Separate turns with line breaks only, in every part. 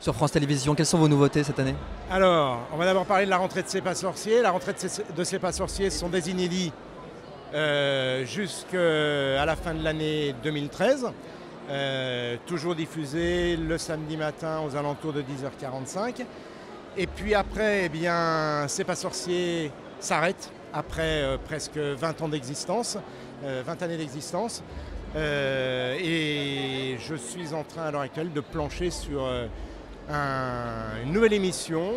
sur France Télévisions. Quelles sont vos nouveautés cette année?
Alors, on va d'abord parler de la rentrée de C'est pas sorcier. La rentrée de C'est pas sorcier, ce sont des inédits jusqu'à la fin de l'année 2013. Toujours diffusés le samedi matin aux alentours de 10h45. Et puis après, eh bien, C'est pas sorcier s'arrête après presque 20 ans d'existence, 20 années d'existence. Et je suis en train à l'heure actuelle de plancher sur une nouvelle émission,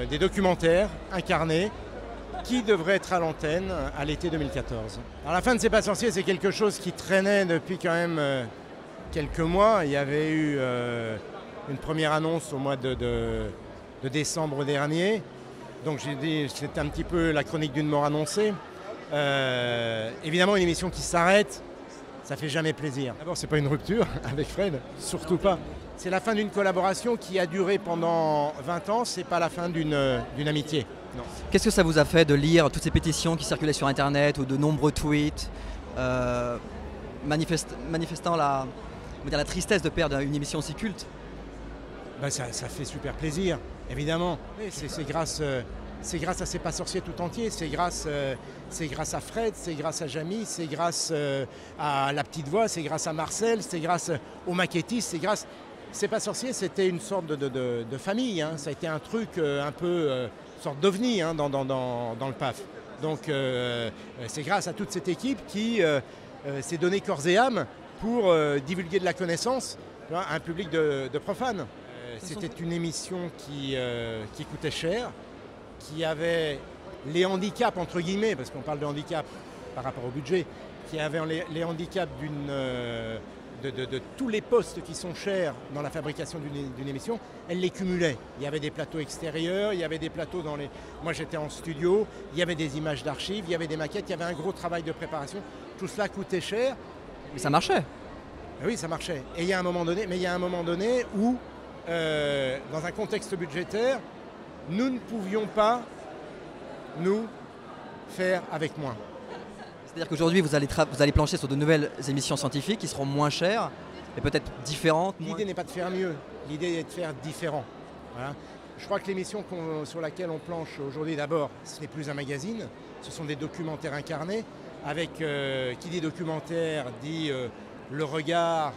des documentaires incarnés qui devrait être à l'antenne à l'été 2014. Alors la fin de C'est pas sorcier, c'est quelque chose qui traînait depuis quand même quelques mois. Il y avait eu une première annonce au mois de décembre dernier. Donc j'ai dit, c'était un petit peu la chronique d'une mort annoncée. Évidemment, une émission qui s'arrête, ça fait jamais plaisir. D'abord, c'est pas une rupture avec Fred, surtout pas. C'est la fin d'une collaboration qui a duré pendant 20 ans, c'est pas la fin d'une amitié. Non.
Qu'est-ce que ça vous a fait de lire toutes ces pétitions qui circulaient sur Internet ou de nombreux tweets manifestant la tristesse de perdre une émission aussi culte?
Ben ça fait super plaisir, évidemment. C'est grâce à C'est pas sorcier tout entier, c'est grâce à Fred, c'est grâce à Jamie, c'est grâce à La Petite Voix, c'est grâce à Marcel, c'est grâce aux maquettistes, C'est pas sorcier, c'était une sorte de famille, hein. Ça a été un truc un peu, une sorte d'ovni dans le PAF. Donc c'est grâce à toute cette équipe qui s'est donné corps et âme pour divulguer de la connaissance à un public de profanes. C'était une émission qui coûtait cher, qui avait les handicaps, entre guillemets, parce qu'on parle de handicap par rapport au budget, qui avait les handicaps de tous les postes qui sont chers dans la fabrication d'une émission, elle les cumulait. Il y avait des plateaux extérieurs, il y avait des plateaux dans les... Moi j'étais en studio, il y avait des images d'archives, il y avait des maquettes, il y avait un gros travail de préparation. Tout cela coûtait cher.
Mais ça marchait.
Oui, ça marchait. Et il y a un moment donné où, dans un contexte budgétaire, nous ne pouvions pas, nous, faire avec moins.
C'est-à-dire qu'aujourd'hui, vous allez plancher sur de nouvelles émissions scientifiques qui seront moins chères et peut-être différentes.
L'idée n'est pas de faire mieux, l'idée est de faire différent. Voilà. Je crois que l'émission sur laquelle on planche aujourd'hui, d'abord, ce n'est plus un magazine, ce sont des documentaires incarnés, avec, qui dit documentaire, dit le regard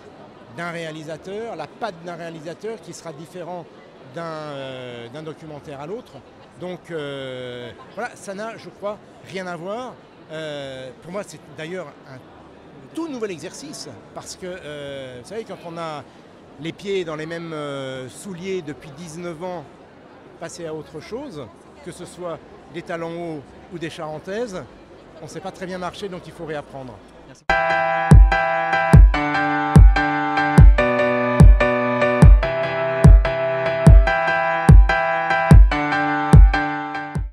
d'un réalisateur, la patte d'un réalisateur qui sera différent d'un documentaire à l'autre. Donc voilà, ça n'a, je crois, rien à voir. Pour moi, c'est d'ailleurs un tout nouvel exercice parce que, vous savez, quand on a les pieds dans les mêmes souliers depuis 19 ans, passer à autre chose, que ce soit des talents hauts ou des charentaises, on ne sait pas très bien marcher, donc il faut réapprendre.
Merci.